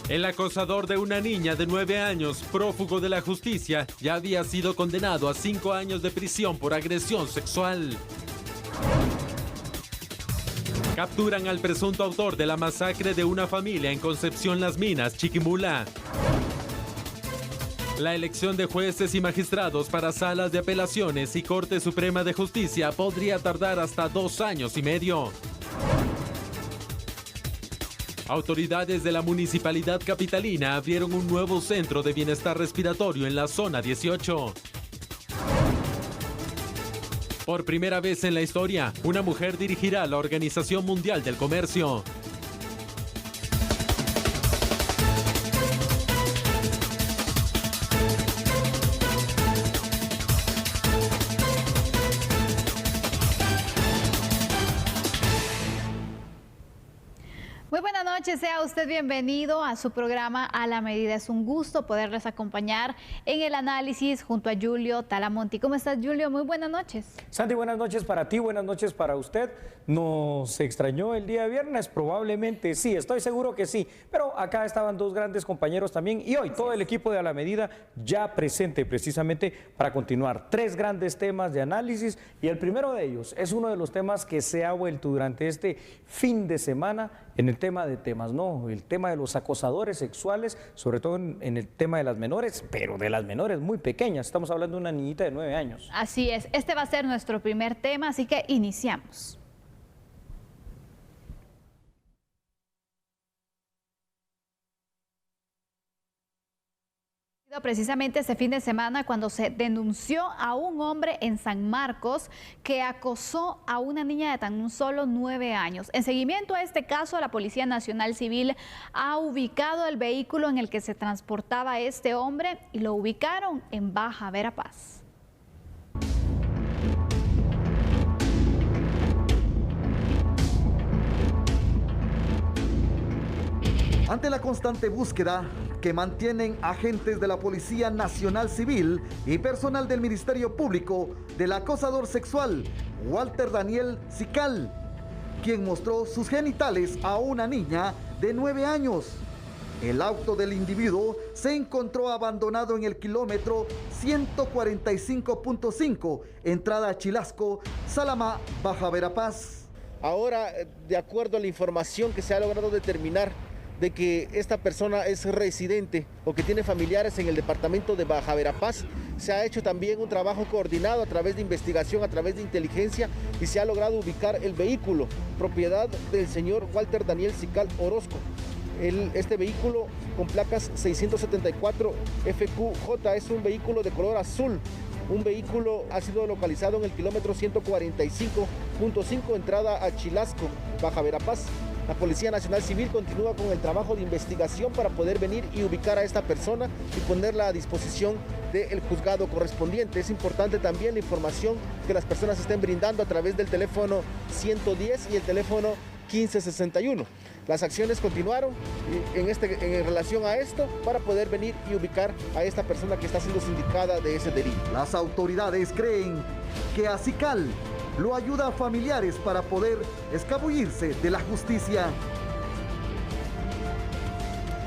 El acosador de una niña de 9 años, prófugo de la justicia, ya había sido condenado a 5 años de prisión por agresión sexual. Capturan al presunto autor de la masacre de una familia en Concepción Las Minas, Chiquimula. La elección de jueces y magistrados para salas de apelaciones y Corte Suprema de Justicia podría tardar hasta 2 años y medio. Autoridades de la municipalidad capitalina abrieron un nuevo centro de bienestar respiratorio en la zona 18. Por primera vez en la historia, una mujer dirigirá la Organización Mundial del Comercio. Muy buenas noches, sea usted bienvenido a su programa A la Medida. Es un gusto poderles acompañar en el análisis junto a Julio Talamonti. ¿Cómo estás, Julio? Muy buenas noches. Sandy, buenas noches para ti, buenas noches para usted. ¿Nos extrañó el día viernes? Probablemente sí, estoy seguro que sí. Pero acá estaban dos grandes compañeros también y hoy todo el equipo de A la Medida ya presente precisamente para continuar 3 grandes temas de análisis y el primero de ellos es uno de los temas que se ha vuelto durante este fin de semana en el tema de temas, ¿no? El tema de los acosadores sexuales, sobre todo en el tema de las menores, pero de las menores muy pequeñas. Estamos hablando de una niñita de 9 años. Así es, este va a ser nuestro primer tema, así que iniciamos. Precisamente este fin de semana cuando se denunció a un hombre en San Marcos que acosó a una niña de tan solo 9 años. En seguimiento a este caso, la Policía Nacional Civil ha ubicado el vehículo en el que se transportaba este hombre y lo ubicaron en Baja Verapaz. Ante la constante búsqueda que mantienen agentes de la Policía Nacional Civil y personal del Ministerio Público del acosador sexual Walter Daniel Sical, quien mostró sus genitales a una niña de 9 años. El auto del individuo se encontró abandonado en el kilómetro 145.5, entrada a Chilasco, Salamá, Baja Verapaz. Ahora, de acuerdo a la información que se ha logrado determinar, de que esta persona es residente o que tiene familiares en el departamento de Baja Verapaz. Se ha hecho también un trabajo coordinado a través de investigación, a través de inteligencia y se ha logrado ubicar el vehículo, propiedad del señor Walter Daniel Sical Orozco. Este vehículo con placas 674 FQJ es un vehículo de color azul. Un vehículo ha sido localizado en el kilómetro 145.5, entrada a Chilasco, Baja Verapaz. La Policía Nacional Civil continúa con el trabajo de investigación para poder venir y ubicar a esta persona y ponerla a disposición del juzgado correspondiente. Es importante también la información que las personas estén brindando a través del teléfono 110 y el teléfono 1561. Las acciones continuaron en relación a esto para poder venir y ubicar a esta persona que está siendo sindicada de ese delito. Las autoridades creen que a Sical lo ayuda a familiares para poder escabullirse de la justicia.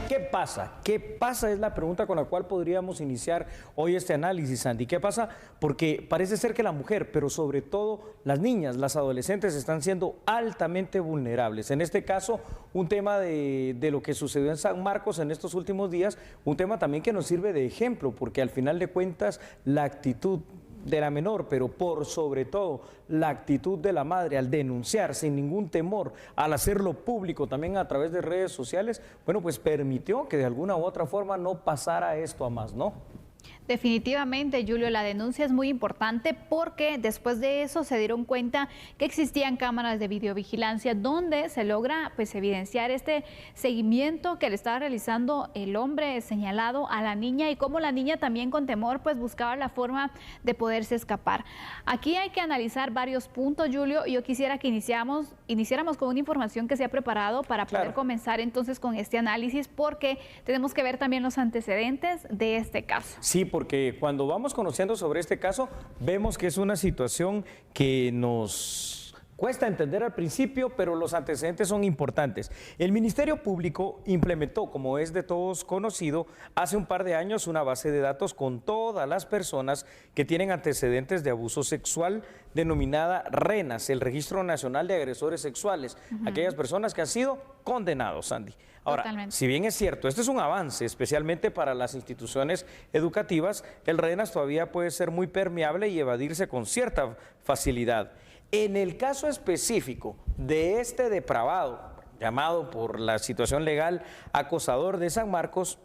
¿Qué pasa? ¿Qué pasa? Es la pregunta con la cual podríamos iniciar hoy este análisis, Sandy. ¿Qué pasa? Porque parece ser que la mujer, pero sobre todo las niñas, las adolescentes, están siendo altamente vulnerables. En este caso, un tema de lo que sucedió en San Marcos en estos últimos días, un tema también que nos sirve de ejemplo, porque al final de cuentas la actitud de la menor, pero por sobre todo la actitud de la madre al denunciar sin ningún temor, al hacerlo público también a través de redes sociales, bueno, pues permitió que de alguna u otra forma no pasara esto a más, ¿no? Definitivamente, Julio, la denuncia es muy importante porque después de eso se dieron cuenta que existían cámaras de videovigilancia donde se logra pues evidenciar este seguimiento que le estaba realizando el hombre señalado a la niña y cómo la niña también con temor pues buscaba la forma de poderse escapar. Aquí hay que analizar varios puntos, Julio, y yo quisiera que iniciáramos con una información que se ha preparado para poder comenzar entonces con este análisis porque tenemos que ver también los antecedentes de este caso. Sí, porque cuando vamos conociendo sobre este caso, vemos que es una situación que nos Cuesta entender al principio, pero los antecedentes son importantes. El Ministerio Público implementó, como es de todos conocido, hace un par de años una base de datos con todas las personas que tienen antecedentes de abuso sexual, denominada RENAS, el Registro Nacional de Agresores Sexuales, aquellas personas que han sido condenados, Sandy. Ahora, Totalmente. si bien es cierto, este es un avance, especialmente para las instituciones educativas, el RENAS todavía puede ser muy permeable y evadirse con cierta facilidad. En el caso específico de este depravado, llamado por la situación legal acosador de San Marcos,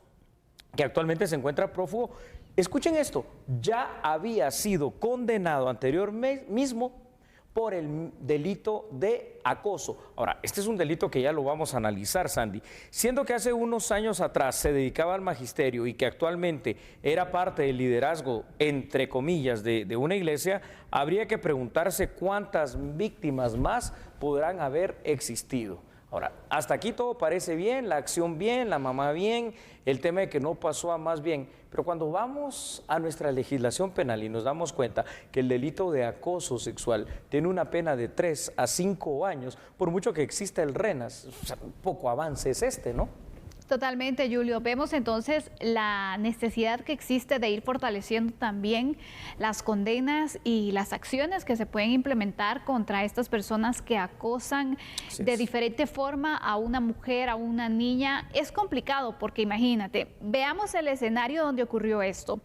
que actualmente se encuentra prófugo, escuchen esto, ya había sido condenado anteriormente mismo por el delito de acoso. Ahora, este es un delito que ya lo vamos a analizar, Sandy. Siendo que hace unos años atrás se dedicaba al magisterio y que actualmente era parte del liderazgo, entre comillas, de una iglesia, habría que preguntarse cuántas víctimas más podrán haber existido. Ahora, hasta aquí todo parece bien, la acción bien, la mamá bien, el tema de que no pasó a más bien, pero cuando vamos a nuestra legislación penal y nos damos cuenta que el delito de acoso sexual tiene una pena de 3 a 5 años, por mucho que exista el RENAS, o sea, poco avance es este, ¿no? Totalmente, Julio. Vemos entonces la necesidad que existe de ir fortaleciendo también las condenas y las acciones que se pueden implementar contra estas personas que acosan de diferente forma a una mujer, a una niña. Es complicado porque imagínate, veamos el escenario donde ocurrió esto.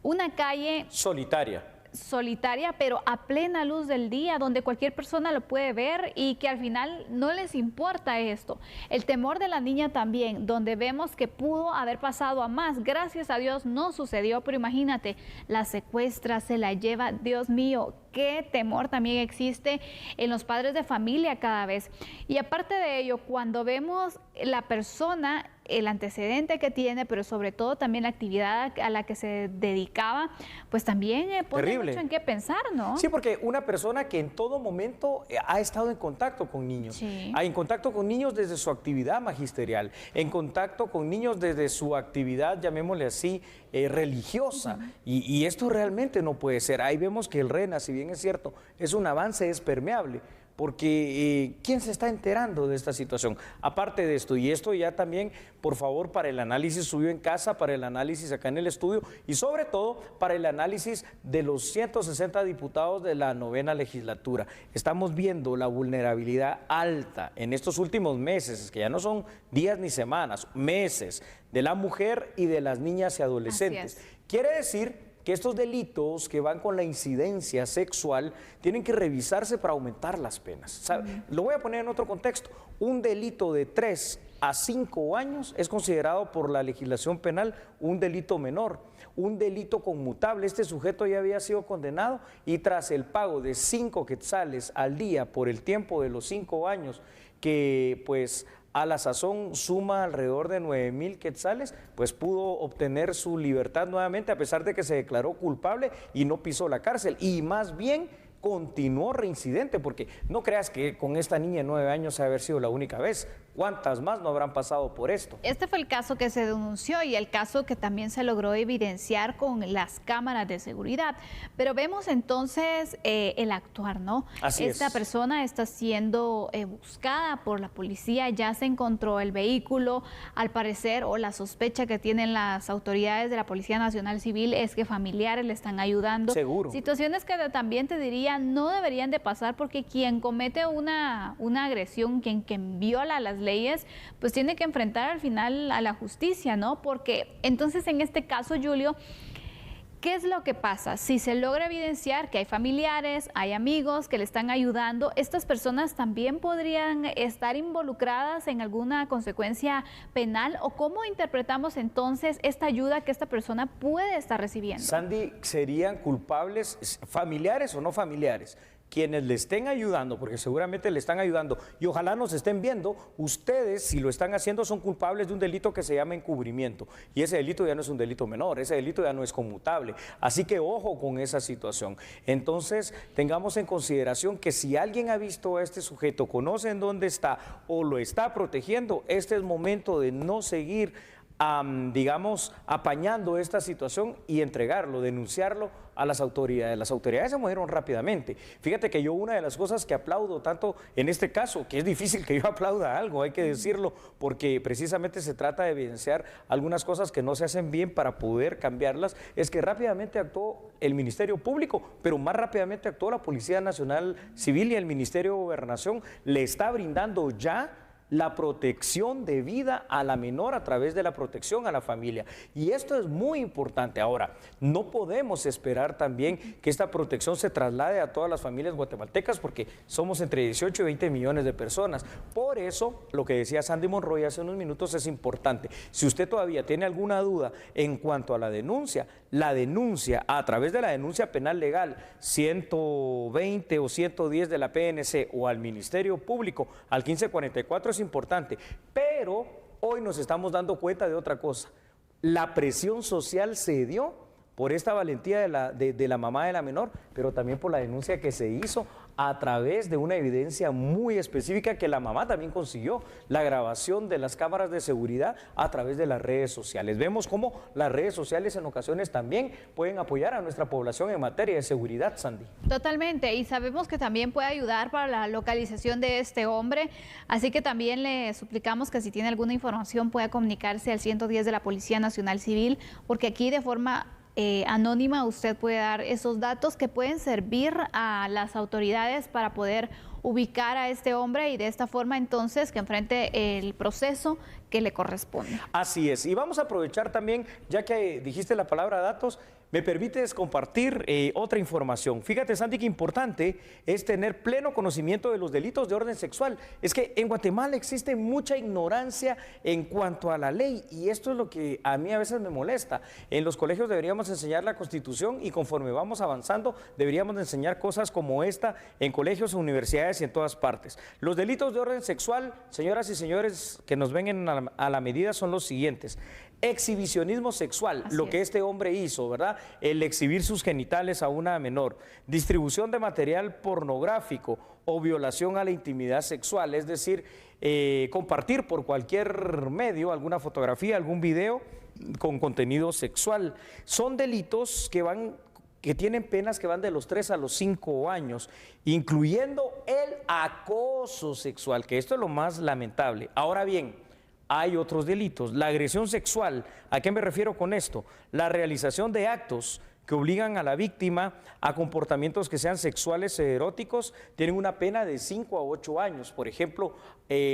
Una calle solitaria, pero a plena luz del día, donde cualquier persona lo puede ver y que al final no les importa esto. El temor de la niña también, donde vemos que pudo haber pasado a más. Gracias a Dios no sucedió, pero imagínate, la secuestra, se la lleva, Dios mío, qué temor también existe en los padres de familia cada vez. Y aparte de ello, cuando vemos la persona, el antecedente que tiene, pero sobre todo también la actividad a la que se dedicaba, pues también pone mucho en qué pensar, ¿no? Sí, porque una persona que en todo momento ha estado en contacto con niños, en contacto con niños desde su actividad magisterial, en contacto con niños desde su actividad, llamémosle así, religiosa, y esto realmente no puede ser. Ahí vemos que el RENAS, si bien es cierto, es un avance, es permeable, porque ¿quién se está enterando de esta situación? Aparte de esto, y esto ya también, por favor, para el análisis suyo en casa, para el análisis acá en el estudio, y sobre todo para el análisis de los 160 diputados de la 9ª legislatura. Estamos viendo la vulnerabilidad alta en estos últimos meses, que ya no son días ni semanas, meses, de la mujer y de las niñas y adolescentes. Quiere decir que estos delitos que van con la incidencia sexual tienen que revisarse para aumentar las penas. Lo voy a poner en otro contexto. Un delito de 3 a 5 años es considerado por la legislación penal un delito menor, un delito conmutable. Este sujeto ya había sido condenado y tras el pago de 5 quetzales al día por el tiempo de los 5 años, que pues a la sazón suma alrededor de 9,000 quetzales, pues pudo obtener su libertad nuevamente a pesar de que se declaró culpable y no pisó la cárcel, y más bien continuó reincidente, porque no creas que con esta niña de 9 años ha haber sido la única vez. ¿Cuántas más no habrán pasado por esto? Este fue el caso que se denunció y el caso que también se logró evidenciar con las cámaras de seguridad. Pero vemos entonces el actuar, ¿no? Esta persona está siendo buscada por la policía, ya se encontró el vehículo, al parecer, o la sospecha que tienen las autoridades de la Policía Nacional Civil es que familiares le están ayudando. Seguro. Situaciones que también te diría no deberían de pasar, porque quien comete una agresión, quien viola las leyes, pues tiene que enfrentar al final a la justicia, ¿no? Porque entonces en este caso, Julio, ¿qué es lo que pasa? Si se logra evidenciar que hay familiares, hay amigos que le están ayudando, ¿estas personas también podrían estar involucradas en alguna consecuencia penal? ¿O cómo interpretamos entonces esta ayuda que esta persona puede estar recibiendo? Sandy, ¿serían culpables familiares o no familiares? Quienes le estén ayudando, porque seguramente le están ayudando, y ojalá nos estén viendo, ustedes, si lo están haciendo, son culpables de un delito que se llama encubrimiento, y ese delito ya no es un delito menor, ese delito ya no es conmutable, así que ojo con esa situación. Entonces, tengamos en consideración que si alguien ha visto a este sujeto, conoce en dónde está o lo está protegiendo, este es momento de no seguir digamos, apañando esta situación y entregarlo, denunciarlo a las autoridades. Las autoridades se movieron rápidamente. Fíjate que yo una de las cosas que aplaudo tanto en este caso, que es difícil que yo aplauda algo, hay que decirlo, porque precisamente se trata de evidenciar algunas cosas que no se hacen bien para poder cambiarlas, es que rápidamente actuó el Ministerio Público, pero más rápidamente actuó la Policía Nacional Civil y el Ministerio de Gobernación le está brindando ya la protección debida a la menor a través de la protección a la familia. Y esto es muy importante. Ahora, no podemos esperar también que esta protección se traslade a todas las familias guatemaltecas porque somos entre 18 y 20 millones de personas. Por eso, lo que decía Sandy Monroy hace unos minutos es importante. Si usted todavía tiene alguna duda en cuanto a la denuncia a través de la denuncia penal legal 120 o 110 de la PNC o al Ministerio Público al 1544 es importante, pero hoy nos estamos dando cuenta de otra cosa. La presión social se dio por esta valentía de la mamá de la menor, pero también por la denuncia que se hizo a través de una evidencia muy específica que la mamá también consiguió, la grabación de las cámaras de seguridad a través de las redes sociales. Vemos cómo las redes sociales en ocasiones también pueden apoyar a nuestra población en materia de seguridad, Sandy. Totalmente, y sabemos que también puede ayudar para la localización de este hombre, así que también le suplicamos que si tiene alguna información pueda comunicarse al 110 de la Policía Nacional Civil, porque aquí de forma anónima usted puede dar esos datos que pueden servir a las autoridades para poder ubicar a este hombre y de esta forma entonces que enfrente el proceso que le corresponde. Así es, y vamos a aprovechar también, ya que dijiste la palabra datos, me permites compartir otra información. Fíjate, Sandy, que importante es tener pleno conocimiento de los delitos de orden sexual. Es que en Guatemala existe mucha ignorancia en cuanto a la ley y esto es lo que a mí a veces me molesta. En los colegios deberíamos enseñar la Constitución y conforme vamos avanzando deberíamos enseñar cosas como esta en colegios, universidades y en todas partes. Los delitos de orden sexual, señoras y señores que nos ven a la medida, son los siguientes. Exhibicionismo sexual, lo que este hombre hizo, ¿verdad? El exhibir sus genitales a una menor, distribución de material pornográfico o violación a la intimidad sexual, es decir, compartir por cualquier medio alguna fotografía, algún video con contenido sexual. Son delitos que tienen penas que van de los 3 a los 5 años, incluyendo el acoso sexual, que esto es lo más lamentable. Ahora bien, hay otros delitos. La agresión sexual, ¿a qué me refiero con esto? La realización de actos que obligan a la víctima a comportamientos que sean sexuales o eróticos, tienen una pena de 5 a 8 años. Por ejemplo,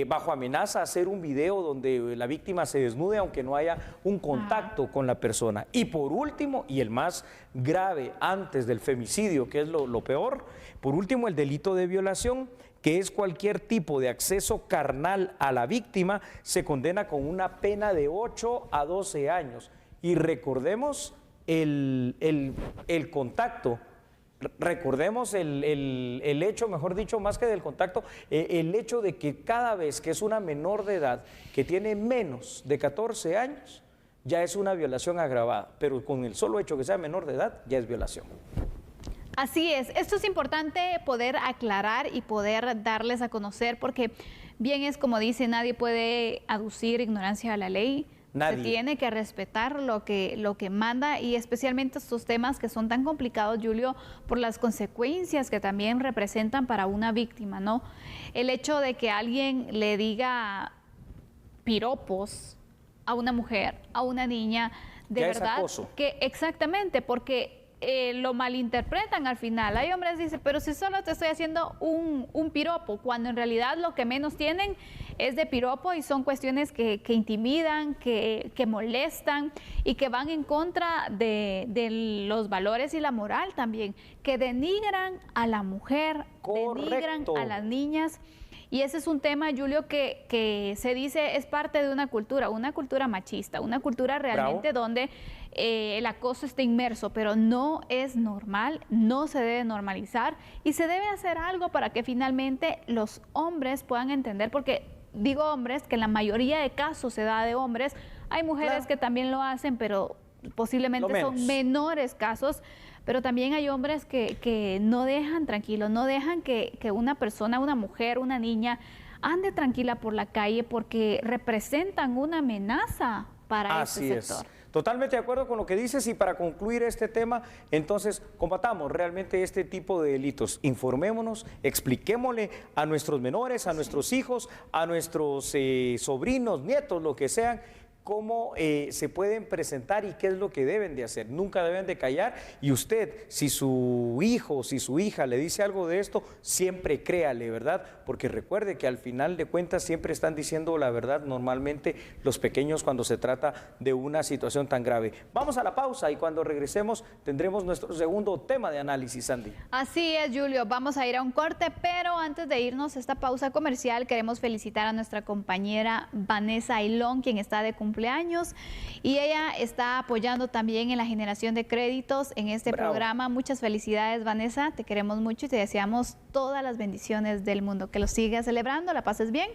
bajo amenaza, hacer un video donde la víctima se desnude aunque no haya un contacto con la persona. Y por último, y el más grave antes del femicidio, que es lo peor, por último, el delito de violación, que es cualquier tipo de acceso carnal a la víctima, se condena con una pena de 8 a 12 años. Y recordemos el contacto, recordemos el hecho, mejor dicho, más que del contacto, el hecho de que cada vez que es una menor de edad que tiene menos de 14 años, ya es una violación agravada, pero con el solo hecho que sea menor de edad, ya es violación. Así es, esto es importante poder aclarar y poder darles a conocer porque bien es como dice, nadie puede aducir ignorancia a la ley. Nadie. Se tiene que respetar lo que manda y especialmente estos temas que son tan complicados, Julio, por las consecuencias que también representan para una víctima, ¿no? El hecho de que alguien le diga piropos a una mujer, a una niña, de verdad, es acoso. Que exactamente, porque lo malinterpretan al final. Hay hombres que dicen, pero si solo te estoy haciendo un piropo, cuando en realidad lo que menos tienen es de piropo y son cuestiones que intimidan, que molestan y que van en contra de los valores y la moral también, que denigran a la mujer, denigran a las niñas. Y ese es un tema, Julio, que se dice es parte de una cultura machista, una cultura realmente donde el acoso está inmerso, pero no es normal, no se debe normalizar y se debe hacer algo para que finalmente los hombres puedan entender, porque digo hombres, que en la mayoría de casos se da de hombres, hay mujeres que también lo hacen, pero posiblemente son menores casos, pero también hay hombres que no dejan tranquilo, no dejan que una persona, una mujer, una niña ande tranquila por la calle porque representan una amenaza para Así este sector. Totalmente de acuerdo con lo que dices, y para concluir este tema, entonces combatamos realmente este tipo de delitos. Informémonos, expliquémosle a nuestros menores, a nuestros hijos, a nuestros sobrinos, nietos, lo que sean, cómo se pueden presentar y qué es lo que deben de hacer. Nunca deben de callar, y usted, si su hijo, si su hija le dice algo de esto, siempre créale, ¿verdad? Porque recuerde que al final de cuentas siempre están diciendo la verdad normalmente los pequeños cuando se trata de una situación tan grave. Vamos a la pausa y cuando regresemos tendremos nuestro segundo tema de análisis, Sandy. Así es, Julio, vamos a ir a un corte, pero antes de irnos a esta pausa comercial queremos felicitar a nuestra compañera Vanessa Ailón, quien está de cumpleaños, y ella está apoyando también en la generación de créditos en este programa. Muchas felicidades, Vanessa, te queremos mucho y te deseamos todas las bendiciones del mundo, que lo sigas celebrando, la pases bien.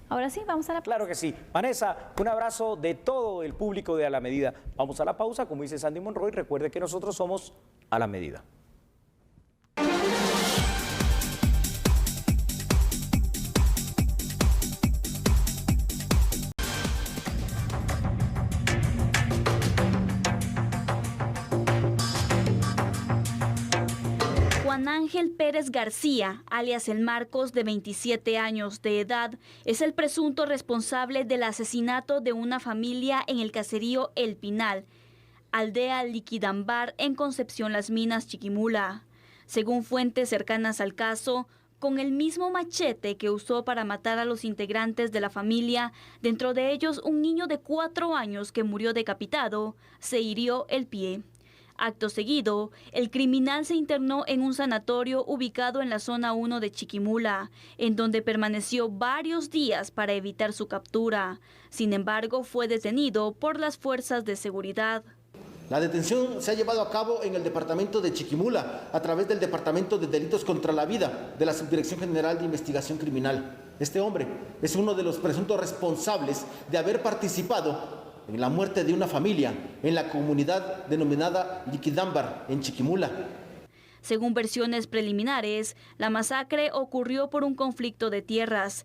Ahora sí, vamos a la pausa. Claro que sí. Vanessa, un abrazo de todo el público de A la Medida. Vamos a la pausa, como dice Sandy Monroy, recuerde que nosotros somos A la Medida. Juan Ángel Pérez García, alias El Marcos, de 27 años de edad, es el presunto responsable del asesinato de una familia en el caserío El Pinal, aldea Liquidambar, en Concepción Las Minas, Chiquimula. Según fuentes cercanas al caso, con el mismo machete que usó para matar a los integrantes de la familia, dentro de ellos un niño de 4 años que murió decapitado, se hirió el pie. Acto seguido, el criminal se internó en un sanatorio ubicado en la zona 1 de Chiquimula, en donde permaneció varios días para evitar su captura. Sin embargo, fue detenido por las fuerzas de seguridad. La detención se ha llevado a cabo en el departamento de Chiquimula, a través del Departamento de Delitos contra la Vida de la Subdirección General de Investigación Criminal. Este hombre es uno de los presuntos responsables de haber participado en la muerte de una familia en la comunidad denominada Liquidambar, en Chiquimula. Según versiones preliminares, la masacre ocurrió por un conflicto de tierras.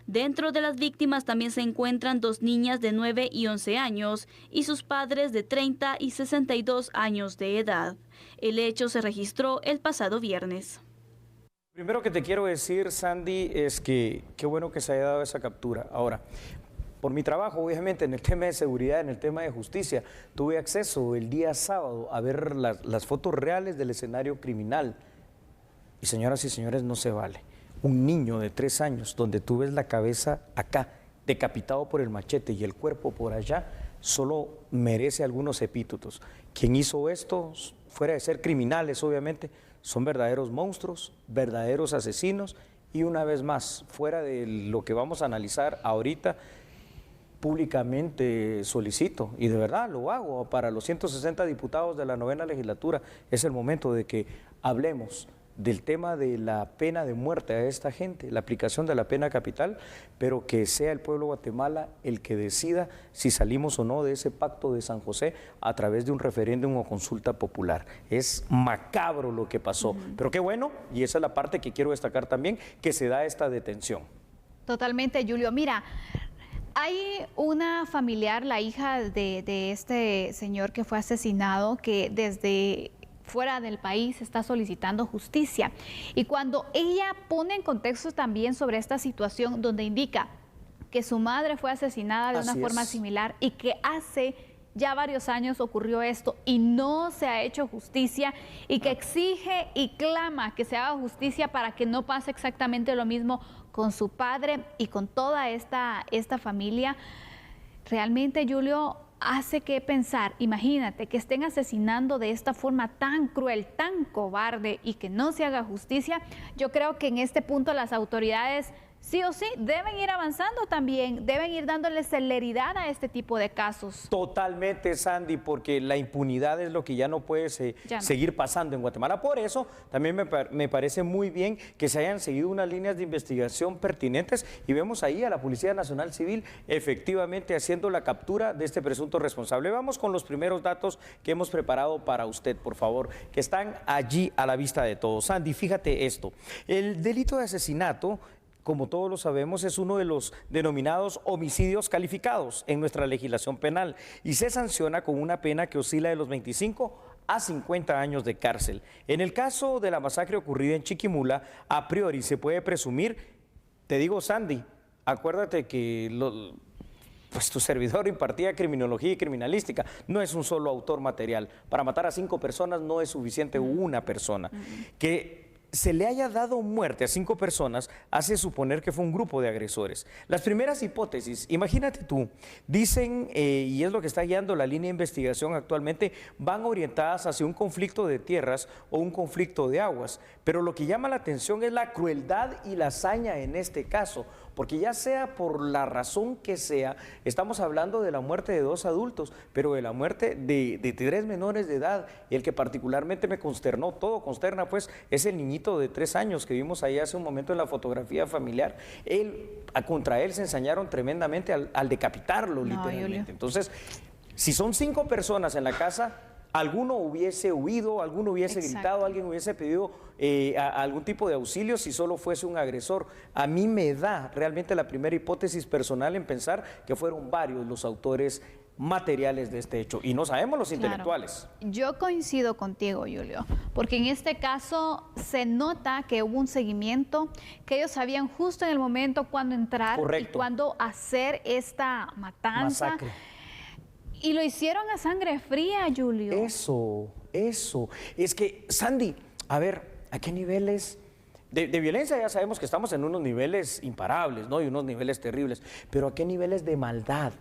Dentro de las víctimas también se encuentran 2 niñas de 9 y 11 años y sus padres de 30 y 62 años de edad. El hecho se registró el pasado viernes. Primero que te quiero decir, Sandy, es que qué bueno que se haya dado esa captura. Ahora, por mi trabajo, obviamente, en el tema de seguridad, en el tema de justicia, tuve acceso el día sábado a ver las fotos reales del escenario criminal. Y señoras y señores, no se vale. Un niño de 3 años, donde tú ves la cabeza acá, decapitado por el machete, y el cuerpo por allá, solo merece algunos epítetos. Quien hizo esto, fuera de ser criminales, obviamente, son verdaderos monstruos, verdaderos asesinos, y una vez más, fuera de lo que vamos a analizar ahorita, públicamente solicito, y de verdad lo hago, para los 160 diputados de la 9ª legislatura, es el momento de que hablemos del tema de la pena de muerte a esta gente, la aplicación de la pena capital, pero que sea el pueblo de Guatemala el que decida si salimos o no de ese pacto de San José a través de un referéndum o consulta popular. Es macabro lo que pasó, pero qué bueno, y esa es la parte que quiero destacar también, que se da esta detención. Totalmente, Julio. Mira, hay una familiar, la hija de este señor que fue asesinado, que desde fuera del país está solicitando justicia. Y cuando ella pone en contexto también sobre esta situación, donde indica que su madre fue asesinada de una forma similar y que hace ya varios años ocurrió esto y no se ha hecho justicia, y que exige y clama que se haga justicia para que no pase exactamente lo mismo con su padre y con toda esta familia, realmente, Julio, hace que pensar. Imagínate que estén asesinando de esta forma tan cruel, tan cobarde, y que no se haga justicia. Yo creo que en este punto las autoridades sí o sí deben ir avanzando también, deben ir dándole celeridad a este tipo de casos. Totalmente, Sandy, porque la impunidad es lo que ya no puede seguir pasando en Guatemala. Por eso también me parece muy bien que se hayan seguido unas líneas de investigación pertinentes, y vemos ahí a la Policía Nacional Civil efectivamente haciendo la captura de este presunto responsable. Vamos con los primeros datos que hemos preparado para usted, por favor, que están allí a la vista de todos. Sandy, fíjate esto, el delito de asesinato como todos lo sabemos, es uno de los denominados homicidios calificados en nuestra legislación penal y se sanciona con una pena que oscila de los 25 a 50 años de cárcel. En el caso de la masacre ocurrida en Chiquimula, a priori se puede presumir, te digo, Sandy, acuérdate que pues tu servidor impartía criminología y criminalística, no es un solo autor material. Para matar a 5 personas no es suficiente una persona. Que se le haya dado muerte a 5 personas hace suponer que fue un grupo de agresores. Las primeras hipótesis, imagínate tú, dicen, y es lo que está guiando la línea de investigación actualmente, van orientadas hacia un conflicto de tierras o un conflicto de aguas. Pero lo que llama la atención es la crueldad y la hazaña en este caso, porque ya sea por la razón que sea, estamos hablando de la muerte de 2 adultos, pero de la muerte de 3 menores de edad. Y el que particularmente me consternó, todo consterna pues, es el niñito de 3 años que vimos ahí hace un momento en la fotografía familiar. Contra él se ensañaron tremendamente al decapitarlo, literalmente. Julio. Entonces, si son 5 personas en la casa, alguno hubiese huido, alguno hubiese gritado, alguien hubiese pedido algún tipo de auxilio si solo fuese un agresor. A mí me da realmente la primera hipótesis personal en pensar que fueron varios los autores materiales de este hecho y no sabemos los intelectuales. Yo coincido contigo, Julio, porque en este caso se nota que hubo un seguimiento, que ellos sabían justo en el momento cuándo entrar y cuándo hacer esta masacre. Y lo hicieron a sangre fría, Julio. Eso. Es que, Sandy, a ver, ¿a qué niveles de violencia? Ya sabemos que estamos en unos niveles imparables, ¿no? Y unos niveles terribles. Pero ¿a qué niveles de maldad,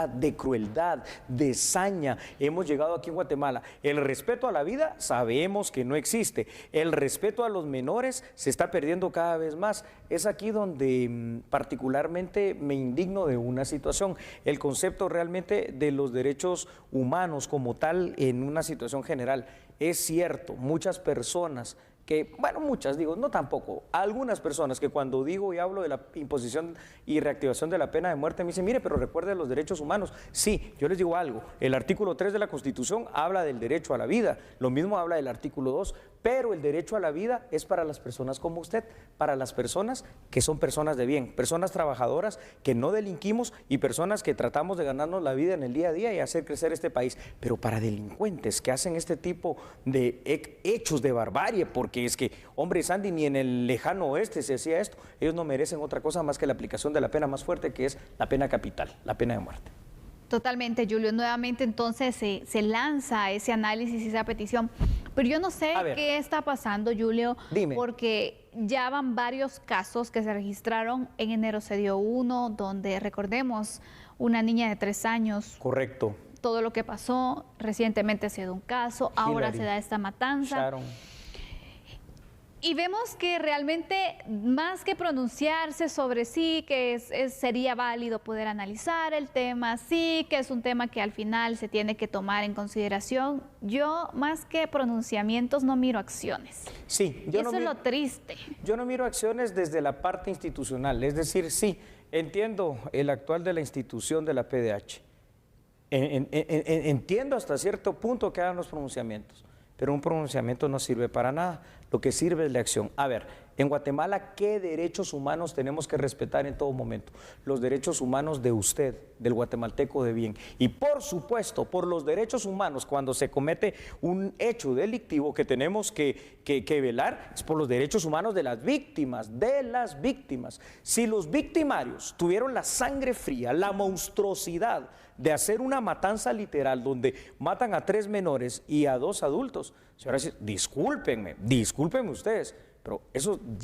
de crueldad, de saña hemos llegado aquí en Guatemala? El respeto a la vida sabemos que no existe. El respeto a los menores se está perdiendo cada vez más. Es aquí donde particularmente me indigno de una situación. El concepto realmente de los derechos humanos como tal en una situación general. Es cierto, muchas personas que, bueno, muchas, digo, no tampoco, algunas personas que cuando digo y hablo de la imposición y reactivación de la pena de muerte me dicen, mire, pero recuerde los derechos humanos. Sí, yo les digo algo, el artículo 3 de la Constitución habla del derecho a la vida, lo mismo habla del artículo 2, pero el derecho a la vida es para las personas como usted, para las personas que son personas de bien, personas trabajadoras que no delinquimos y personas que tratamos de ganarnos la vida en el día a día y hacer crecer este país. Pero para delincuentes que hacen este tipo de hechos de barbarie, porque es que, hombre, Sandy, ni en el lejano oeste se hacía esto, ellos no merecen otra cosa más que la aplicación de la pena más fuerte, que es la pena capital, la pena de muerte. Totalmente, Julio. Nuevamente entonces se lanza ese análisis y esa petición. Pero yo no sé qué está pasando, Julio, porque ya van varios casos que se registraron. En enero se dio uno donde, recordemos, una niña de 3 años. Correcto. Todo lo que pasó, recientemente se dio un caso, ahora se da esta matanza. Sharon. Y vemos que realmente, más que pronunciarse sobre sí, que sería válido poder analizar el tema, sí, que es un tema que al final se tiene que tomar en consideración, yo más que pronunciamientos no miro acciones. Sí, eso es lo triste. Yo no miro acciones desde la parte institucional, es decir, sí, entiendo el actual de la institución de la PDH, entiendo hasta cierto punto que hagan los pronunciamientos, pero un pronunciamiento no sirve para nada. Lo que sirve es la acción. A ver, en Guatemala, ¿qué derechos humanos tenemos que respetar en todo momento? Los derechos humanos de usted, del guatemalteco de bien. Y por supuesto, por los derechos humanos, cuando se comete un hecho delictivo que tenemos que velar, es por los derechos humanos de las víctimas, Si los victimarios tuvieron la sangre fría, la monstruosidad de hacer una matanza literal donde matan a 3 menores y a 2 adultos, señoras, discúlpenme ustedes, pero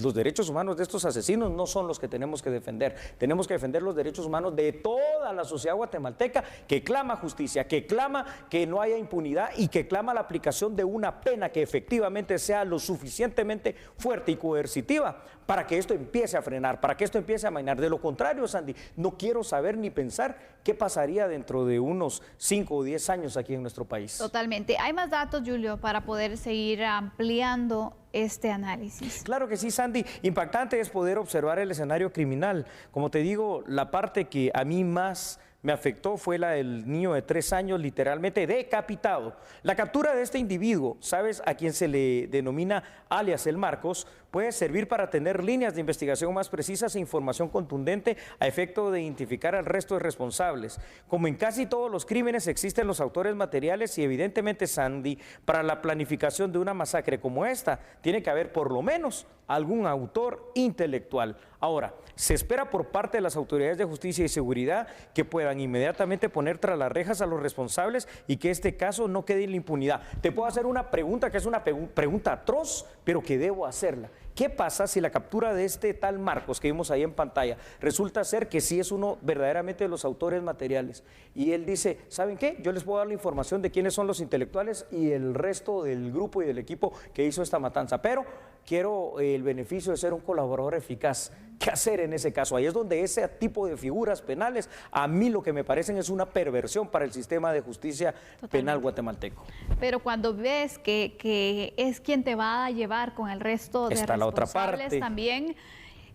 los derechos humanos de estos asesinos no son los que tenemos que defender. Tenemos que defender los derechos humanos de toda la sociedad guatemalteca que clama justicia, que clama que no haya impunidad y que clama la aplicación de una pena que efectivamente sea lo suficientemente fuerte y coercitiva para que esto empiece a frenar, para que esto empiece a amainar. De lo contrario, Sandy, no quiero saber ni pensar qué pasaría dentro de unos 5 o 10 años aquí en nuestro país. Totalmente. Hay más datos, Julio, para poder seguir ampliando este análisis. Claro que sí, Sandy. Impactante es poder observar el escenario criminal. Como te digo, la parte que a mí más me afectó fue la del niño de 3 años literalmente decapitado. La captura de este individuo, ¿sabes a quien se le denomina alias el Marcos? Puede servir para tener líneas de investigación más precisas e información contundente a efecto de identificar al resto de responsables. Como en casi todos los crímenes existen los autores materiales y evidentemente, Sandy, para la planificación de una masacre como esta, tiene que haber por lo menos algún autor intelectual. Ahora, se espera por parte de las autoridades de justicia y seguridad que puedan inmediatamente poner tras las rejas a los responsables y que este caso no quede en la impunidad. Te puedo hacer una pregunta que es una pregunta atroz, pero que debo hacerla. ¿Qué pasa si la captura de este tal Marcos que vimos ahí en pantalla resulta ser que sí es uno verdaderamente de los autores materiales? Y él dice, ¿saben qué? Yo les puedo dar la información de quiénes son los intelectuales y el resto del grupo y del equipo que hizo esta matanza, pero quiero el beneficio de ser un colaborador eficaz. ¿Qué hacer en ese caso? Ahí es donde ese tipo de figuras penales, a mí lo que me parecen es una perversión para el sistema de justicia penal guatemalteco. Pero cuando ves que es quien te va a llevar con el resto de responsables también,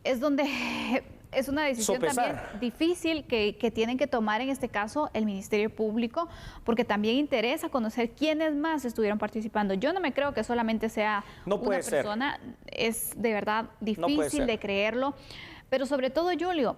es donde es una decisión también difícil que tienen que tomar en este caso el Ministerio Público, porque también interesa conocer quiénes más estuvieron participando. Yo no me creo que solamente sea una persona, es de verdad difícil de creerlo, pero sobre todo, Julio,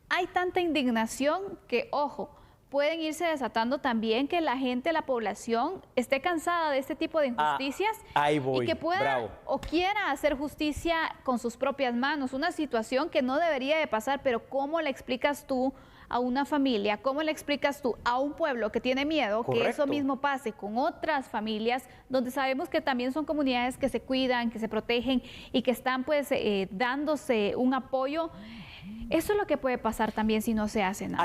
hay tanta indignación que, ojo, pueden irse desatando también que la gente, la población, esté cansada de este tipo de injusticias y que pueda o quiera hacer justicia con sus propias manos. Una situación que no debería de pasar, pero ¿cómo le explicas tú a una familia, cómo le explicas tú a un pueblo que tiene miedo que eso mismo pase con otras familias, donde sabemos que también son comunidades que se cuidan, que se protegen y que están pues dándose un apoyo? Eso es lo que puede pasar también si no se hace nada.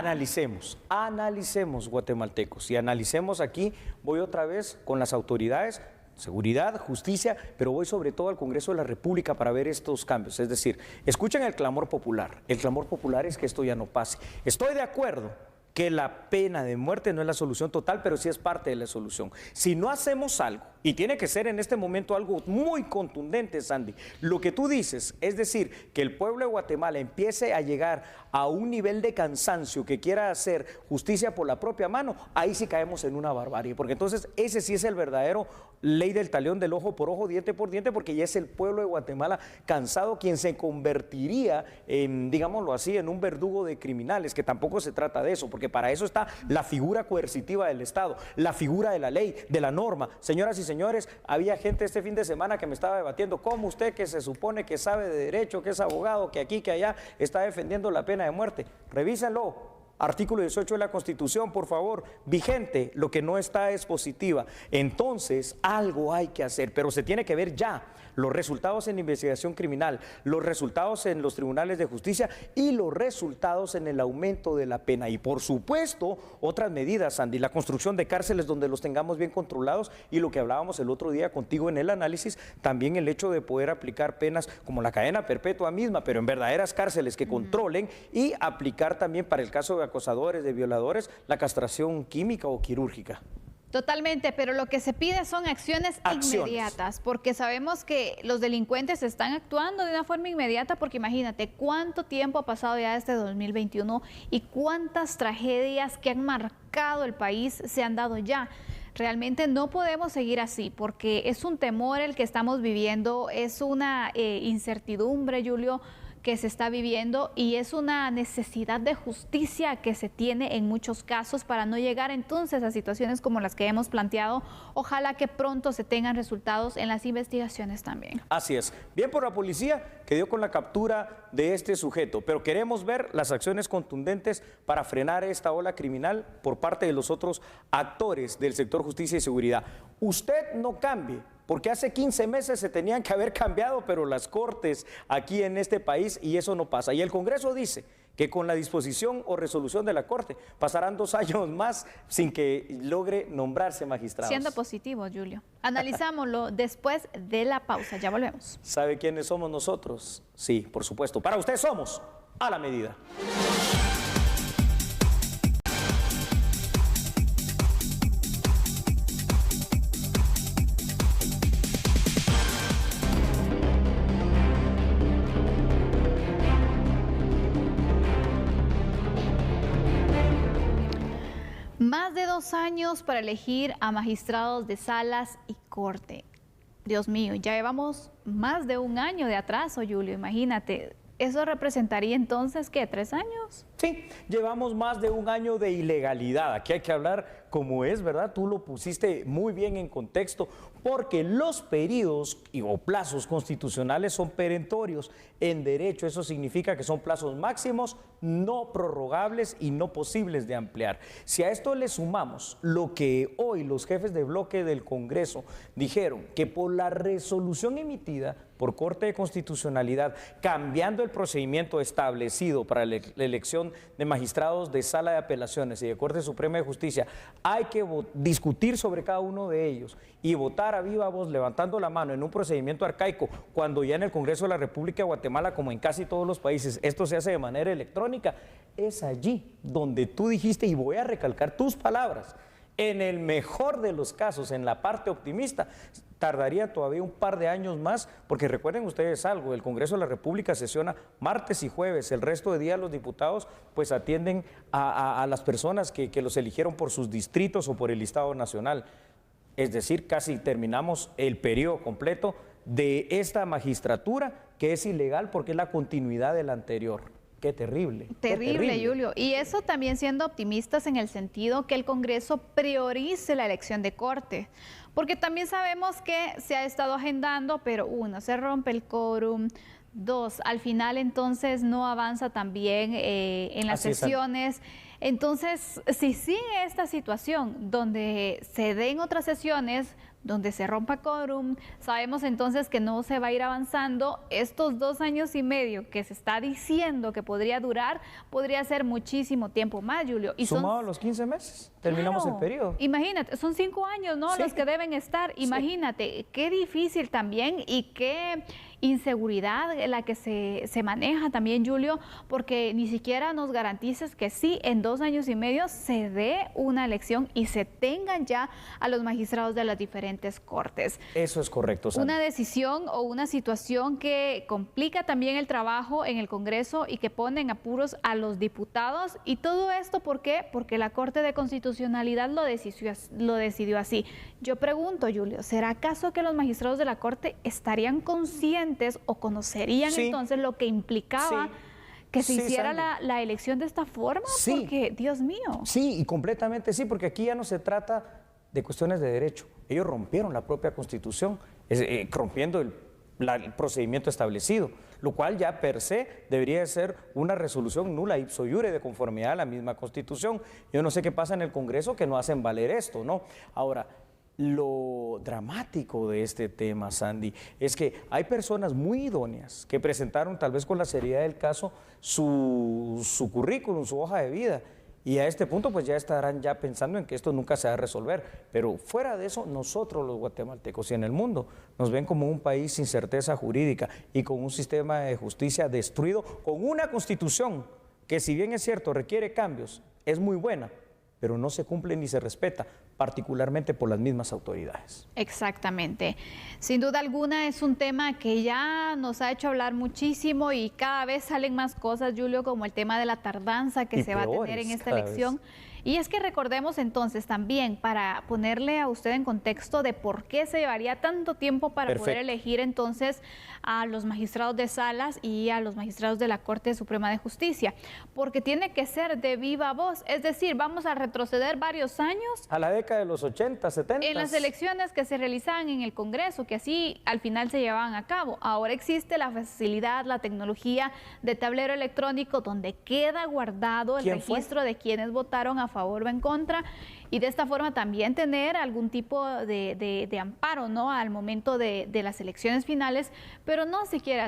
Analicemos guatemaltecos y analicemos aquí, voy otra vez con las autoridades, seguridad, justicia, pero voy sobre todo al Congreso de la República para ver estos cambios. Es decir, escuchen el clamor popular. El clamor popular es que esto ya no pase. Estoy de acuerdo que la pena de muerte no es la solución total, pero sí es parte de la solución. Si no hacemos algo, y tiene que ser en este momento algo muy contundente, Sandy, lo que tú dices, es decir, que el pueblo de Guatemala empiece a llegar a un nivel de cansancio que quiera hacer justicia por la propia mano, ahí sí caemos en una barbarie, porque entonces ese sí es el verdadero ley del talión del ojo por ojo, diente por diente, porque ya es el pueblo de Guatemala cansado quien se convertiría en, digámoslo así, en un verdugo de criminales, que tampoco se trata de eso, porque para eso está la figura coercitiva del Estado, la figura de la ley, de la norma. Señoras y señores, había gente este fin de semana que me estaba debatiendo cómo usted, que se supone que sabe de derecho, que es abogado, que aquí, que allá, está defendiendo la pena de muerte. Revísenlo. Artículo 18 de la Constitución, por favor, vigente, lo que no está es positiva. Entonces, algo hay que hacer, pero se tiene que ver ya los resultados en investigación criminal, los resultados en los tribunales de justicia y los resultados en el aumento de la pena. Y por supuesto, otras medidas, Sandy, la construcción de cárceles donde los tengamos bien controlados y lo que hablábamos el otro día contigo en el análisis, también el hecho de poder aplicar penas como la cadena perpetua misma, pero en verdaderas cárceles que controlen y aplicar también para el caso de acosadores, de violadores, la castración química o quirúrgica. Totalmente, pero lo que se pide son acciones inmediatas, porque sabemos que los delincuentes están actuando de una forma inmediata, porque imagínate cuánto tiempo ha pasado ya desde 2021 y cuántas tragedias que han marcado el país se han dado ya. Realmente no podemos seguir así, porque es un temor el que estamos viviendo, es una incertidumbre, Julio, que se está viviendo y es una necesidad de justicia que se tiene en muchos casos para no llegar entonces a situaciones como las que hemos planteado. Ojalá que pronto se tengan resultados en las investigaciones también. Así es. Bien por la policía que dio con la captura de este sujeto, pero queremos ver las acciones contundentes para frenar esta ola criminal por parte de los otros actores del sector justicia y seguridad. Usted no cambie, porque hace 15 meses se tenían que haber cambiado, pero las cortes aquí en este país, y eso no pasa. Y el Congreso dice que con la disposición o resolución de la Corte pasarán 2 años más sin que logre nombrarse magistrados. Siendo positivo, Julio. Analizámoslo después de la pausa. Ya volvemos. ¿Sabe quiénes somos nosotros? Sí, por supuesto. Para usted somos a la medida. Más de 2 años para elegir a magistrados de salas y corte. Dios mío, ya llevamos más de 1 año de atraso, Julio, imagínate. ¿Eso representaría entonces qué, 3 años? Sí, llevamos más de 1 año de ilegalidad. Aquí hay que hablar como es, ¿verdad? Tú lo pusiste muy bien en contexto, porque los periodos o plazos constitucionales son perentorios. En derecho eso significa que son plazos máximos, no prorrogables y no posibles de ampliar. Si a esto le sumamos lo que hoy los jefes de bloque del Congreso dijeron, que por la resolución emitida por Corte de Constitucionalidad, cambiando el procedimiento establecido para la elección de magistrados de Sala de Apelaciones y de Corte Suprema de Justicia, hay que discutir sobre cada uno de ellos y votar a viva voz, levantando la mano en un procedimiento arcaico, cuando ya en el Congreso de la República de Guatemala, como en casi todos los países, esto se hace de manera electrónica. Es allí donde tú dijiste, y voy a recalcar tus palabras, en el mejor de los casos, en la parte optimista, tardaría todavía un par de años más, porque recuerden ustedes algo, el Congreso de la República sesiona martes y jueves, el resto de días los diputados pues atienden a las personas que los eligieron por sus distritos o por el listado nacional. Es decir, casi terminamos el periodo completo de esta magistratura, que es ilegal porque es la continuidad de la anterior. Qué terrible. Terrible, Julio. Y eso también siendo optimistas en el sentido que el Congreso priorice la elección de corte. Porque también sabemos que se ha estado agendando, pero 1, se rompe el quórum, 2, al final entonces no avanza también en las sesiones. Entonces, si sigue esta situación donde se den otras sesiones, donde se rompa quórum, sabemos entonces que no se va a ir avanzando. Estos 2 años y medio que se está diciendo que podría durar, podría ser muchísimo tiempo más, Julio. Y sumado a los 15 meses, terminamos claro, el periodo. Imagínate, son 5 años, ¿no? Sí. Los que deben estar. Imagínate, qué difícil también y qué inseguridad la que se maneja también, Julio, porque ni siquiera nos garantizas que sí, en 2 años y medio se dé una elección y se tengan ya a los magistrados de las diferentes cortes. Eso es correcto, Sandy. Una decisión o una situación que complica también el trabajo en el Congreso y que pone en apuros a los diputados. Y todo esto, ¿por qué? Porque la Corte de Constitucionalidad lo decidió así. Yo pregunto, Julio, ¿será acaso que los magistrados de la Corte estarían conscientes o conocerían entonces lo que implicaba que se hiciera la elección de esta forma? Sí. Porque, Dios mío. Sí, y completamente sí, porque aquí ya no se trata de cuestiones de derecho. Ellos rompieron la propia Constitución, rompiendo el procedimiento establecido, lo cual ya per se debería de ser una resolución nula ipso iure de conformidad a la misma Constitución. Yo no sé qué pasa en el Congreso que no hacen valer esto, ¿no? Ahora, lo dramático de este tema, Sandy, es que hay personas muy idóneas que presentaron tal vez con la seriedad del caso su currículum, su hoja de vida, y a este punto pues ya estarán ya pensando en que esto nunca se va a resolver. Pero fuera de eso, nosotros los guatemaltecos y en el mundo nos ven como un país sin certeza jurídica y con un sistema de justicia destruido, con una constitución que, si bien es cierto requiere cambios, es muy buena, pero no se cumple ni se respeta, particularmente por las mismas autoridades. Exactamente. Sin duda alguna es un tema que ya nos ha hecho hablar muchísimo y cada vez salen más cosas, Julio, como el tema de la tardanza que se va a tener en esta elección. Y es que recordemos entonces también, para ponerle a usted en contexto de por qué se llevaría tanto tiempo para poder elegir entonces a los magistrados de salas y a los magistrados de la Corte Suprema de Justicia, porque tiene que ser de viva voz, es decir, vamos a retroceder varios años a la década de los 80, 70. en las elecciones que se realizaban en el Congreso, que así al final se llevaban a cabo. Ahora existe la facilidad, la tecnología de tablero electrónico donde queda guardado el registro de quienes votaron a favor o en contra, y de esta forma también tener algún tipo de amparo, ¿no?, al momento de las elecciones finales, pero no se quiere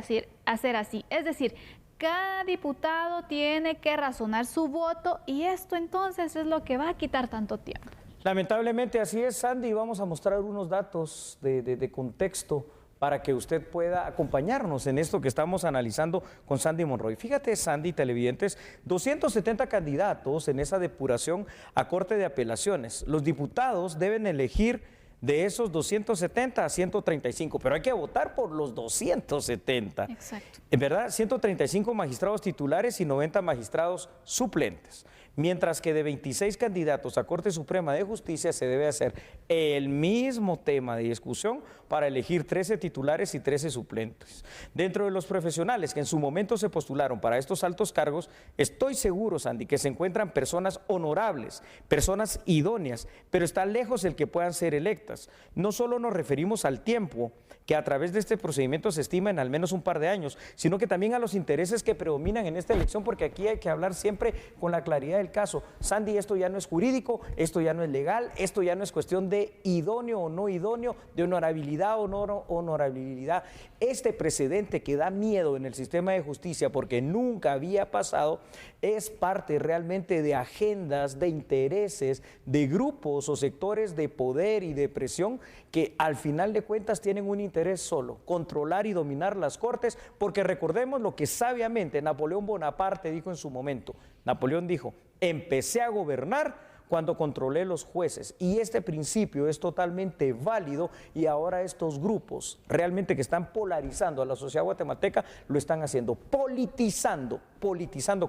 hacer así. Es decir, cada diputado tiene que razonar su voto y esto entonces es lo que va a quitar tanto tiempo. Lamentablemente así es, Sandy. Vamos a mostrar unos datos de contexto para que usted pueda acompañarnos en esto que estamos analizando con Sandy Monroy. Fíjate, Sandy, televidentes, 270 candidatos en esa depuración a Corte de Apelaciones. Los diputados deben elegir De esos 270 a 135, pero hay que votar por los 270. Exacto. En verdad, 135 magistrados titulares y 90 magistrados suplentes. Mientras que de 26 candidatos a Corte Suprema de Justicia se debe hacer el mismo tema de discusión para elegir 13 titulares y 13 suplentes. Dentro de los profesionales que en su momento se postularon para estos altos cargos, estoy seguro, Sandy, que se encuentran personas honorables, personas idóneas, pero está lejos el que puedan ser electas. No solo nos referimos al tiempo, que a través de este procedimiento se estima en al menos un par de años, sino que también a los intereses que predominan en esta elección, porque aquí hay que hablar siempre con la claridad del caso. Sandy, esto ya no es jurídico, esto ya no es legal, esto ya no es cuestión de idóneo o no idóneo, de honorabilidad o no honorabilidad. Este precedente que da miedo en el sistema de justicia porque nunca había pasado, es parte realmente de agendas, de intereses, de grupos o sectores de poder y de presión que al final de cuentas tienen un interés solo, controlar y dominar las cortes, porque recordemos lo que sabiamente Napoleón Bonaparte dijo en su momento. Napoleón dijo: empecé a gobernar cuando controlé los jueces, y este principio es totalmente válido, y ahora estos grupos realmente que están polarizando a la sociedad guatemalteca lo están haciendo, politizando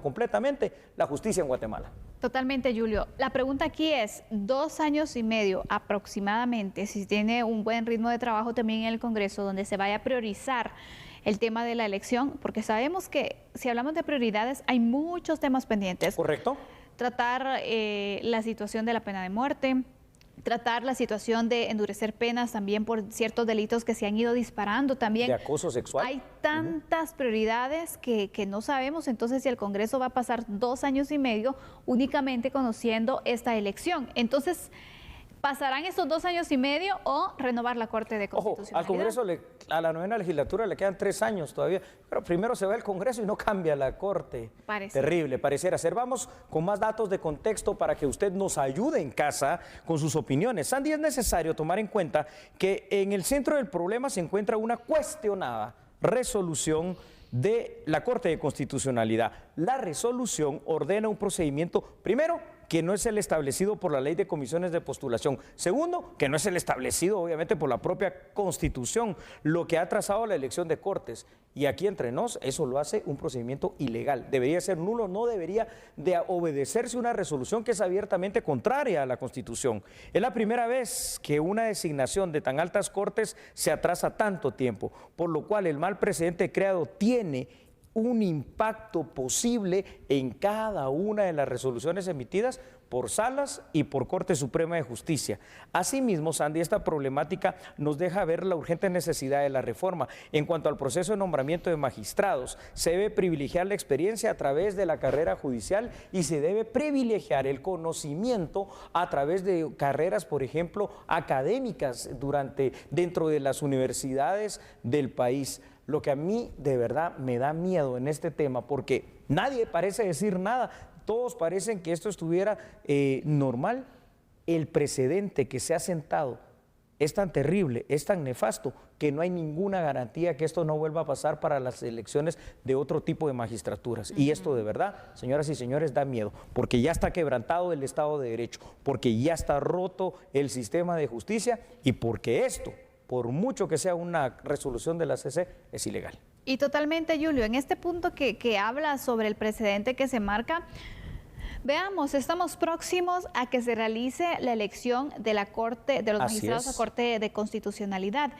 completamente la justicia en Guatemala. Totalmente, Julio. La pregunta aquí es, 2 años y medio aproximadamente, si tiene un buen ritmo de trabajo también en el Congreso, donde se vaya a priorizar el tema de la elección, porque sabemos que si hablamos de prioridades hay muchos temas pendientes. ¿Correcto? Tratar la situación de la pena de muerte, tratar la situación de endurecer penas también por ciertos delitos que se han ido disparando también. De acoso sexual. Hay tantas prioridades que no sabemos entonces si el Congreso va a pasar 2 años y medio únicamente conociendo esta elección. Entonces, ¿pasarán esos 2 años y medio o renovar la Corte de Constitucionalidad? Ojo, al Congreso, a la 9ª legislatura le quedan 3 años todavía, pero primero se va el Congreso y no cambia la Corte. Terrible, pareciera ser. Vamos con más datos de contexto para que usted nos ayude en casa con sus opiniones. Sandy, es necesario tomar en cuenta que en el centro del problema se encuentra una cuestionada resolución de la Corte de Constitucionalidad. La resolución ordena un procedimiento, primero, que no es el establecido por la Ley de Comisiones de Postulación. Segundo, que no es el establecido obviamente por la propia Constitución, lo que ha trazado la elección de cortes. Y aquí entre nos, eso lo hace un procedimiento ilegal. Debería ser nulo, no debería de obedecerse una resolución que es abiertamente contraria a la Constitución. Es la primera vez que una designación de tan altas cortes se atrasa tanto tiempo, por lo cual el mal precedente creado tiene un impacto posible en cada una de las resoluciones emitidas por salas y por Corte Suprema de Justicia. Asimismo, Sandy, esta problemática nos deja ver la urgente necesidad de la reforma. En cuanto al proceso de nombramiento de magistrados, se debe privilegiar la experiencia a través de la carrera judicial y se debe privilegiar el conocimiento a través de carreras, por ejemplo, académicas dentro de las universidades del país. Lo que a mí de verdad me da miedo en este tema, porque nadie parece decir nada, todos parecen que esto estuviera normal. El precedente que se ha sentado es tan terrible, es tan nefasto, que no hay ninguna garantía que esto no vuelva a pasar para las elecciones de otro tipo de magistraturas. Y esto de verdad, señoras y señores, da miedo, porque ya está quebrantado el Estado de Derecho, porque ya está roto el sistema de justicia y porque esto, por mucho que sea una resolución de la CC, es ilegal. Y totalmente, Julio, en este punto que habla sobre el precedente que se marca, veamos, estamos próximos a que se realice la elección de la Corte, de los magistrados a Corte de Constitucionalidad.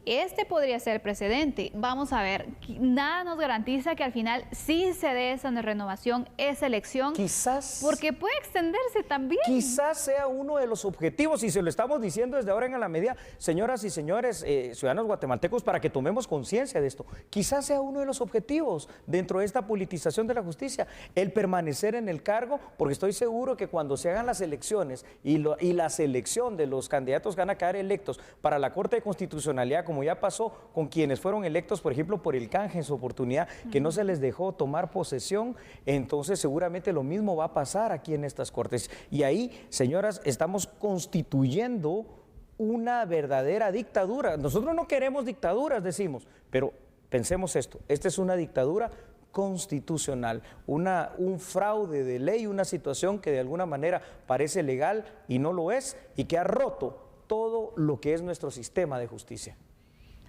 Este podría ser precedente. Vamos a ver, nada nos garantiza que al final sí se dé esa renovación, esa elección. Quizás. Porque puede extenderse también. Quizás sea uno de los objetivos, y se lo estamos diciendo desde ahora en la medida, señoras y señores, ciudadanos guatemaltecos, para que tomemos conciencia de esto. Quizás sea uno de los objetivos dentro de esta politización de la justicia, el permanecer en el cargo, porque estoy seguro que cuando se hagan las elecciones y la selección de los candidatos que van a quedar electos para la Corte de Constitucionalidad, como ya pasó con quienes fueron electos, por ejemplo, por el canje en su oportunidad, que no se les dejó tomar posesión, entonces seguramente lo mismo va a pasar aquí en estas cortes. Y ahí, señoras, estamos constituyendo una verdadera dictadura. Nosotros no queremos dictaduras, decimos, pero pensemos esto, esta es una dictadura constitucional, un fraude de ley, una situación que de alguna manera parece legal y no lo es, y que ha roto todo lo que es nuestro sistema de justicia.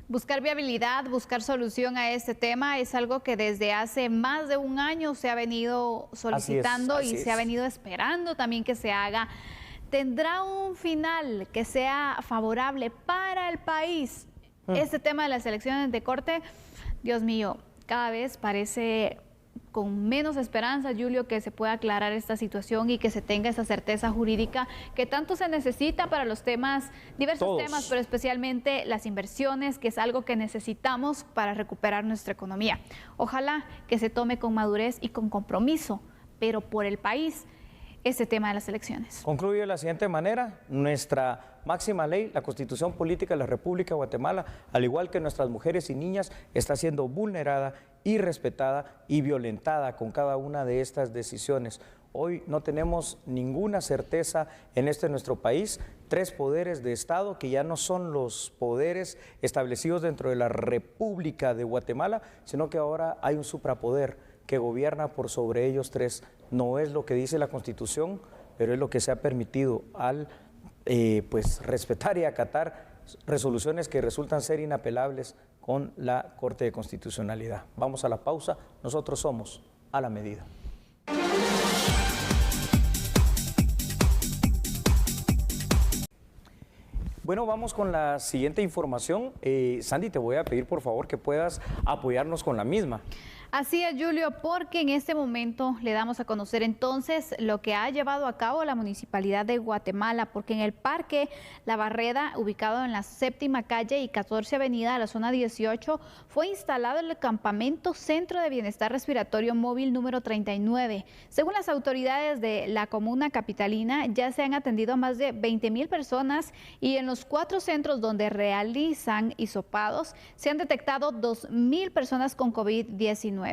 Buscar viabilidad, buscar solución a este tema es algo que desde hace más de un año se ha venido solicitando y se ha venido esperando también que se haga. ¿Tendrá un final que sea favorable para el país? Este tema de las elecciones de corte, Dios mío, cada vez parece con menos esperanza, Julio, que se pueda aclarar esta situación y que se tenga esa certeza jurídica que tanto se necesita para los temas, diversos temas, pero especialmente las inversiones, que es algo que necesitamos para recuperar nuestra economía. Ojalá que se tome con madurez y con compromiso, pero por el país, este tema de las elecciones. Concluye de la siguiente manera: nuestra máxima ley, la Constitución Política de la República de Guatemala, al igual que nuestras mujeres y niñas, está siendo vulnerada, irrespetada y violentada con cada una de estas decisiones. Hoy no tenemos ninguna certeza en nuestro país, 3 poderes de Estado que ya no son los poderes establecidos dentro de la República de Guatemala, sino que ahora hay un suprapoder que gobierna por sobre ellos 3. No es lo que dice la Constitución, pero es lo que se ha permitido al pues respetar y acatar resoluciones que resultan ser inapelables con la Corte de Constitucionalidad. Vamos a la pausa, nosotros somos A la Medida. Bueno, vamos con la siguiente información. Sandy, te voy a pedir por favor que puedas apoyarnos con la misma. Así es, Julio, porque en este momento le damos a conocer entonces lo que ha llevado a cabo la Municipalidad de Guatemala, porque en el Parque La Barreda, ubicado en la 7ª calle y 14 avenida de la zona 18, fue instalado el campamento Centro de Bienestar Respiratorio Móvil número 39. Según las autoridades de la comuna capitalina, ya se han atendido a más de 20,000 personas y en los 4 centros donde realizan hisopados se han detectado 2,000 personas con COVID-19.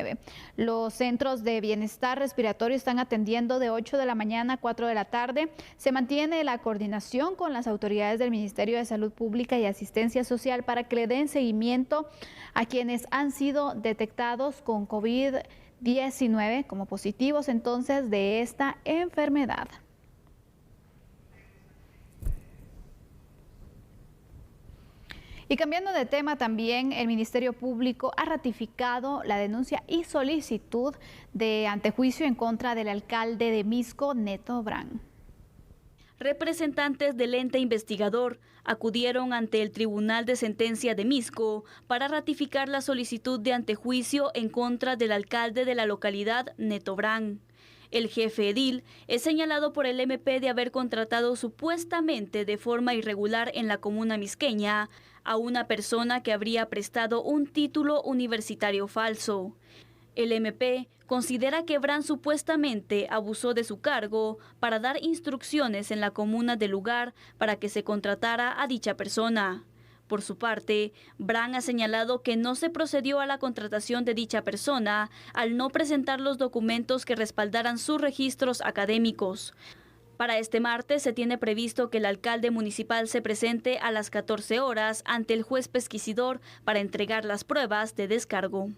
Los centros de bienestar respiratorio están atendiendo de 8 de la mañana a 4 de la tarde. Se mantiene la coordinación con las autoridades del Ministerio de Salud Pública y Asistencia Social para que le den seguimiento a quienes han sido detectados con COVID-19 como positivos entonces de esta enfermedad. Y cambiando de tema también, el Ministerio Público ha ratificado la denuncia y solicitud de antejuicio en contra del alcalde de Misco, Neto Brand. Representantes del ente investigador acudieron ante el Tribunal de Sentencia de Misco para ratificar la solicitud de antejuicio en contra del alcalde de la localidad, Neto Brand. El jefe edil es señalado por el MP de haber contratado supuestamente de forma irregular en la comuna misqueña a una persona que habría prestado un título universitario falso. El MP considera que Brand supuestamente abusó de su cargo para dar instrucciones en la comuna del lugar para que se contratara a dicha persona. Por su parte, Brand ha señalado que no se procedió a la contratación de dicha persona al no presentar los documentos que respaldaran sus registros académicos. Para este martes se tiene previsto que el alcalde municipal se presente a las 14 horas ante el juez pesquisidor para entregar las pruebas de descargo.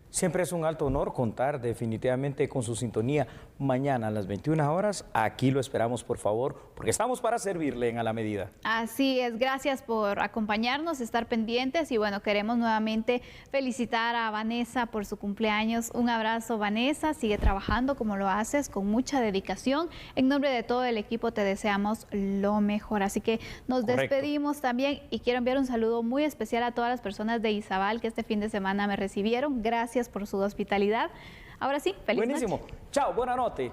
Siempre es un alto honor contar definitivamente con su sintonía. Mañana a las 21 horas, aquí lo esperamos, por favor, porque estamos para servirle en A la Medida. Así es, gracias por acompañarnos, estar pendientes y bueno, queremos nuevamente felicitar a Vanessa por su cumpleaños. Un abrazo, Vanessa, sigue trabajando como lo haces, con mucha dedicación. En nombre de todo el equipo te deseamos lo mejor, así que nos despedimos también y quiero enviar un saludo muy especial a todas las personas de Izabal que este fin de semana me recibieron. Gracias por su hospitalidad. Ahora sí, feliz noche. Buenísimo. Chao, buena noche.